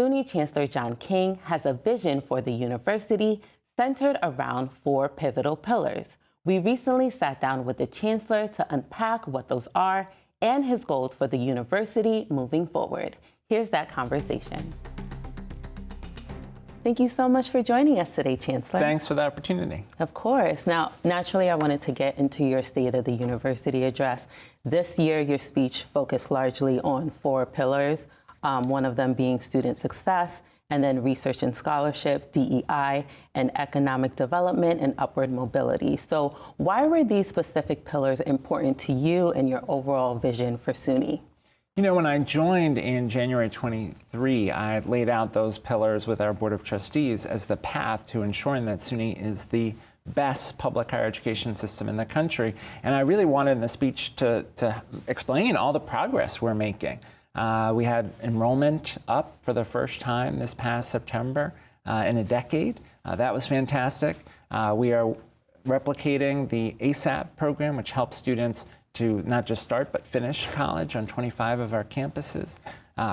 SUNY Chancellor John King has a vision for the university centered around 4 pivotal pillars. We recently sat down with the Chancellor to unpack what those are and his goals for the university moving forward. Here's that conversation. Thank you so much for joining us today, Chancellor. Thanks for the opportunity. Of course. Now, naturally, I wanted to get into your State of the University address. This year, your speech focused largely on 4 pillars, one of them being student success, and then research and scholarship, DEI, and economic development and upward mobility. So why were these specific pillars important to you and your overall vision for SUNY? You know, when I joined in January 23, I laid out those pillars with our Board of Trustees as the path to ensuring that SUNY is the best public higher education system in the country. And I really wanted in the speech to explain all the progress we're making. We had enrollment up for the first time this past September in a decade. That was fantastic. We are replicating the ASAP program, which helps students to not just start but finish college on 25 of our campuses.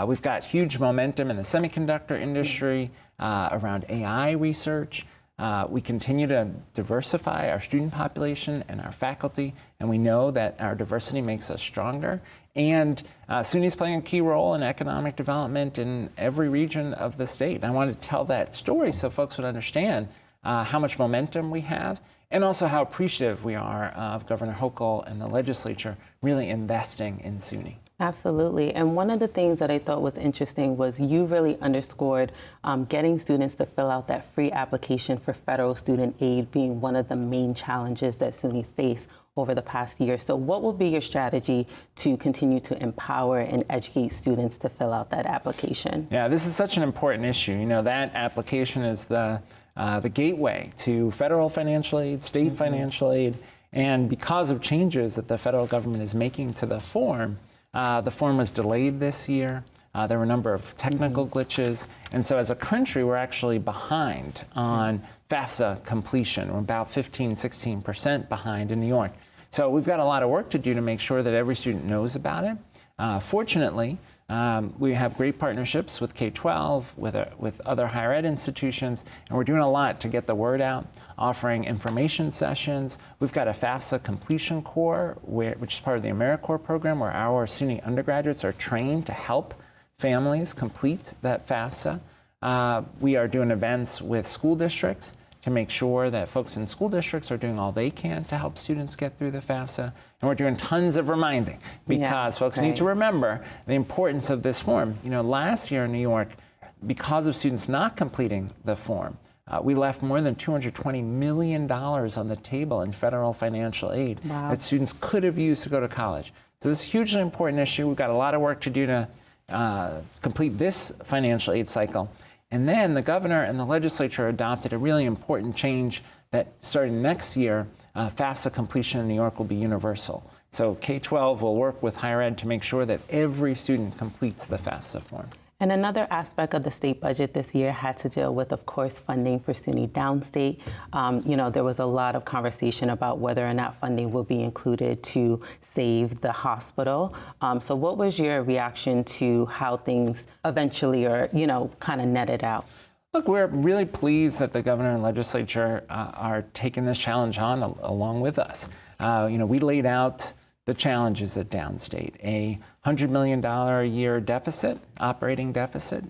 We've got huge momentum in the semiconductor industry around AI research. We continue to diversify our student population and our faculty, and we know that our diversity makes us stronger. And SUNY is playing a key role in economic development in every region of the state. And I wanted to tell that story so folks would understand how much momentum we have, and also how appreciative we are of Governor Hochul and the legislature really investing in SUNY. Absolutely. And one of the things that I thought was interesting was you really underscored getting students to fill out that free application for federal student aid being one of the main challenges that SUNY faced over the past year. So what will be your strategy to continue to empower and educate students to fill out that application? Yeah, this is such an important issue. You know, that application is the gateway to federal financial aid, state financial aid, and because of changes that the federal government is making to the form was delayed this year. There were a number of technical glitches, and so as a country, we're actually behind on FAFSA completion. We're about 15–16% behind in New York. So we've got a lot of work to do to make sure that every student knows about it. Fortunately, we have great partnerships with K-12, with other higher ed institutions, and we're doing a lot to get the word out, offering information sessions. We've got a FAFSA completion corps, which is part of the AmeriCorps program, where our SUNY undergraduates are trained to help families complete that FAFSA. We are doing events with school districts to make sure that folks in school districts are doing all they can to help students get through the FAFSA. And we're doing tons of reminding because folks need to remember the importance of this form. You know, last year in New York, because of students not completing the form, we left more than $220 million on the table in federal financial aid that students could have used to go to college. So this is a hugely important issue. We've got a lot of work to do to complete this financial aid cycle. And then the governor and the legislature adopted a really important change that starting next year, FAFSA completion in New York will be universal. So K-12 will work with higher ed to make sure that every student completes the FAFSA form. And another aspect of the state budget this year had to deal with, of course, funding for SUNY Downstate. You know, there was a lot of conversation about whether or not funding will be included to save the hospital. So what was your reaction to how things eventually are, you know, kind of netted out? Look, we're really pleased that the governor and legislature are taking this challenge on along with us. You know, we laid out the challenges at Downstate, a $100 million a year deficit, operating deficit,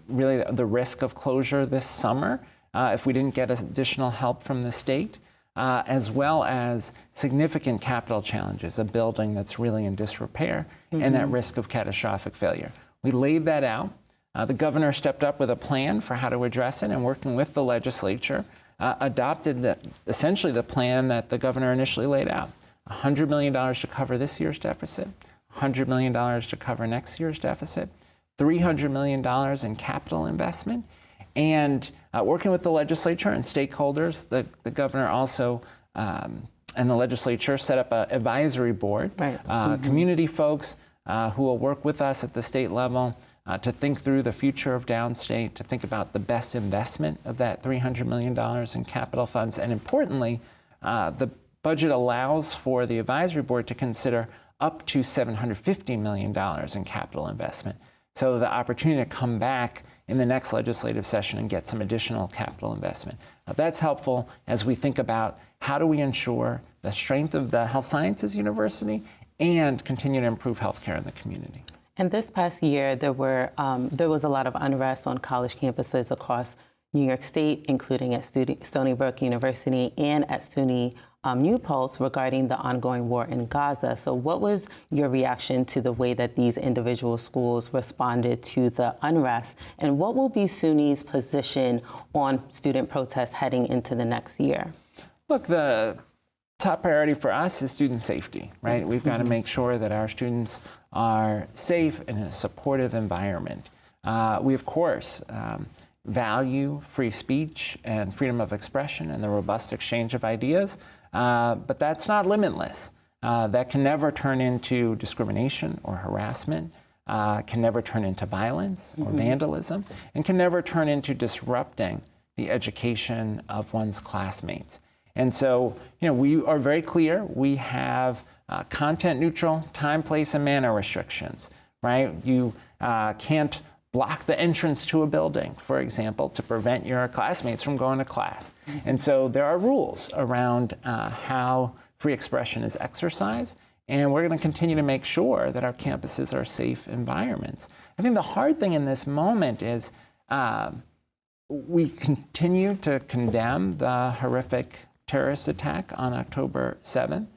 really the risk of closure this summer if we didn't get additional help from the state, as well as significant capital challenges, a building that's really in disrepair and at risk of catastrophic failure. We laid that out. The governor stepped up with a plan for how to address it, and working with the legislature, adopted essentially the plan that the governor initially laid out. $100 million to cover this year's deficit, $100 million to cover next year's deficit, $300 million in capital investment, and working with the legislature and stakeholders, the governor also and the legislature set up an advisory board, community folks who will work with us at the state level to think through the future of Downstate, to think about the best investment of that $300 million in capital funds, and importantly, the budget allows for the advisory board to consider up to $750 million in capital investment. So the opportunity to come back in the next legislative session and get some additional capital investment. That's helpful as we think about how do we ensure the strength of the health sciences university and continue to improve healthcare in the community. And this past year, there was a lot of unrest on college campuses across New York State, including at Stony Brook University and at SUNY New Paltz regarding the ongoing war in Gaza. So what was your reaction to the way that these individual schools responded to the unrest? And what will be SUNY's position on student protests heading into the next year? Look, the top priority for us is student safety, right? We've got to make sure that our students are safe in a supportive environment. We, of course, value free speech and freedom of expression and the robust exchange of ideas, but that's not limitless. That can never turn into discrimination or harassment, can never turn into violence or vandalism, and can never turn into disrupting the education of one's classmates. And so, we are very clear. We have content neutral time, place, and manner restrictions, right? You can't block the entrance to a building, for example, to prevent your classmates from going to class. And so there are rules around how free expression is exercised, and we're going to continue to make sure that our campuses are safe environments. I think the hard thing in this moment is we continue to condemn the horrific terrorist attack on October 7th.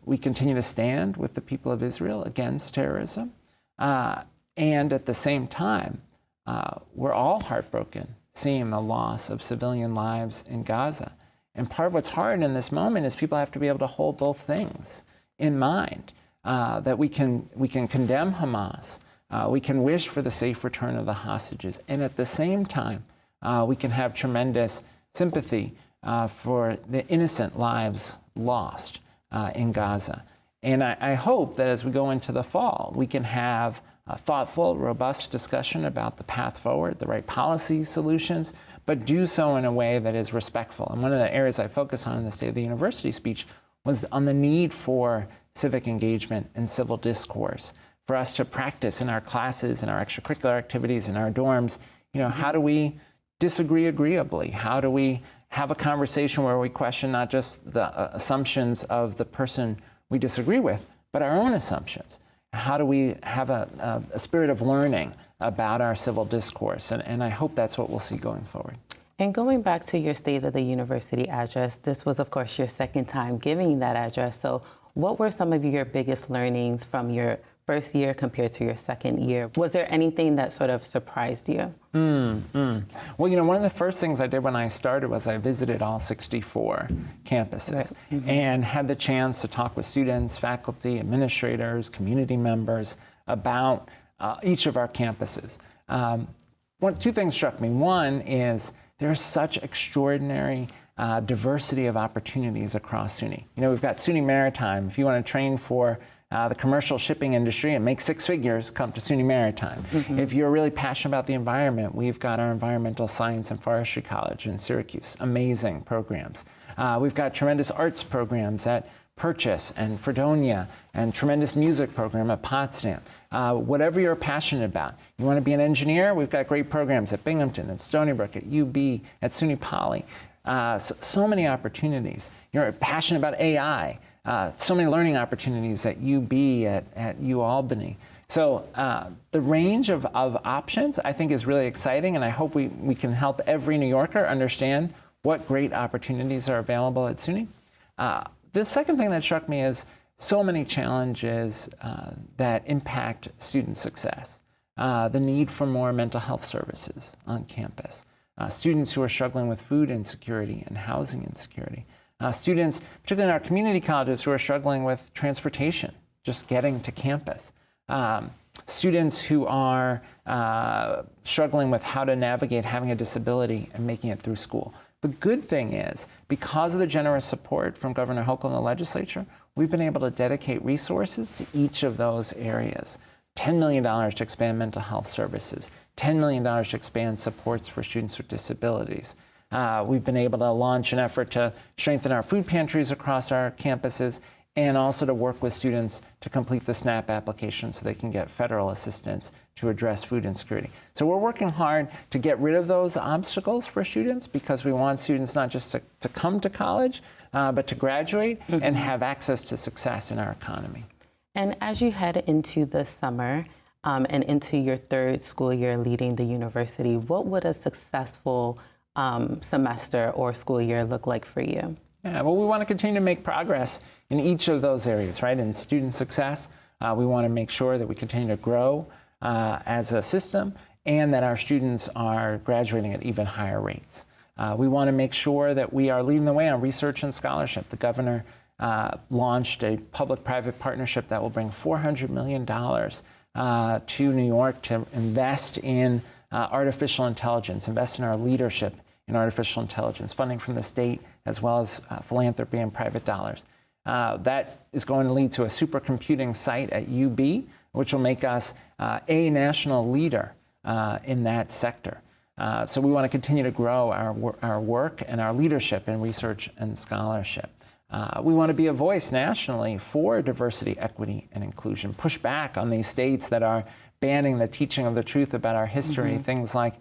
We continue to stand with the people of Israel against terrorism. And at the same time, we're all heartbroken seeing the loss of civilian lives in Gaza. And part of what's hard in this moment is people have to be able to hold both things in mind, that we can condemn Hamas, we can wish for the safe return of the hostages, and at the same time, we can have tremendous sympathy for the innocent lives lost in Gaza. And I hope that as we go into the fall, we can have a thoughtful, robust discussion about the path forward, the right policy solutions, but do so in a way that is respectful. And one of the areas I focus on in the State of the University speech was on the need for civic engagement and civil discourse, for us to practice in our classes, in our extracurricular activities, in our dorms, how do we disagree agreeably? How do we have a conversation where we question not just the assumptions of the person we disagree with, but our own assumptions? How do we have a spirit of learning about our civil discourse? And I hope that's what we'll see going forward. And going back to your State of the University address, this was, of course, your second time giving that address. So what were some of your biggest learnings from your first year compared to your second year? Was there anything that sort of surprised you? Well, one of the first things I did when I started was I visited all 64 campuses and had the chance to talk with students, faculty, administrators, community members about each of our campuses. Two things struck me. One is there's such extraordinary diversity of opportunities across SUNY. We've got SUNY Maritime. If you want to train for the commercial shipping industry and make six figures, come to SUNY Maritime. If you're really passionate about the environment, we've got our Environmental Science and Forestry College in Syracuse. Amazing programs. We've got tremendous arts programs at Purchase and Fredonia, and tremendous music program at Potsdam. Whatever you're passionate about. You want to be an engineer? We've got great programs at Binghamton, at Stony Brook, at UB, at SUNY Poly. So many opportunities. You're passionate about AI. So many learning opportunities at UB, at UAlbany. So the range of options, I think, is really exciting, and I hope we can help every New Yorker understand what great opportunities are available at SUNY. The second thing that struck me is so many challenges that impact student success. The need for more mental health services on campus. Students who are struggling with food insecurity and housing insecurity. Students, particularly in our community colleges, who are struggling with transportation, just getting to campus. Students who are struggling with how to navigate having a disability and making it through school. The good thing is, because of the generous support from Governor Hochul and the legislature, we've been able to dedicate resources to each of those areas. $10 million to expand mental health services, $10 million to expand supports for students with disabilities. We've been able to launch an effort to strengthen our food pantries across our campuses, and also to work with students to complete the SNAP application so they can get federal assistance to address food insecurity. So we're working hard to get rid of those obstacles for students because we want students not just to come to college, but to graduate and have access to success in our economy. And as you head into the summer and into your third school year leading the university, what would a successful semester or school year look like for you? Yeah, well, we want to continue to make progress in each of those areas, right? In student success, we want to make sure that we continue to grow as a system and that our students are graduating at even higher rates. We want to make sure that we are leading the way on research and scholarship. The governor launched a public-private partnership that will bring $400 million to New York to invest in artificial intelligence, invest in our leadership in artificial intelligence, funding from the state as well as philanthropy and private dollars. That is going to lead to a supercomputing site at UB, which will make us a national leader in that sector. So we want to continue to grow our work and our leadership in research and scholarship. We want to be a voice nationally for diversity, equity, and inclusion. Push back on these states that are banning the teaching of the truth about our history, things like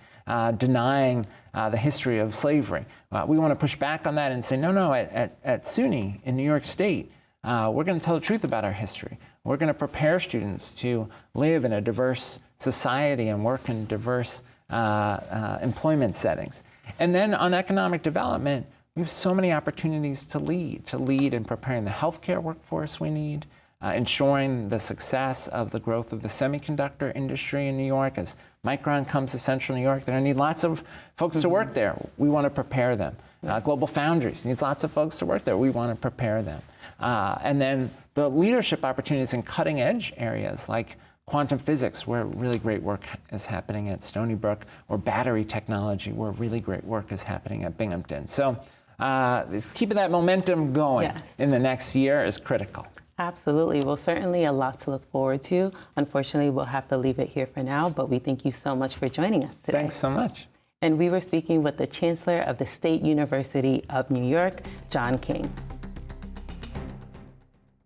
denying the history of slavery. We want to push back on that and say, no, at SUNY in New York State, we're going to tell the truth about our history. We're going to prepare students to live in a diverse society and work in diverse employment settings. And then on economic development, we have so many opportunities to lead in preparing the healthcare workforce we need, ensuring the success of the growth of the semiconductor industry in New York. As Micron comes to Central New York, they're going to need lots of folks to work there. We want to prepare them. Global Foundries needs lots of folks to work there. We want to prepare them. And then the leadership opportunities in cutting edge areas like quantum physics, where really great work is happening at Stony Brook, or battery technology, where really great work is happening at Binghamton. So keeping that momentum going in the next year is critical. Absolutely. Well, certainly a lot to look forward to. Unfortunately, we'll have to leave it here for now, but we thank you so much for joining us today. Thanks so much. And we were speaking with the Chancellor of the State University of New York, John King.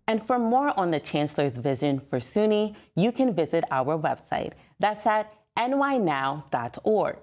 And for more on the Chancellor's vision for SUNY, you can visit our website. That's at nynow.org.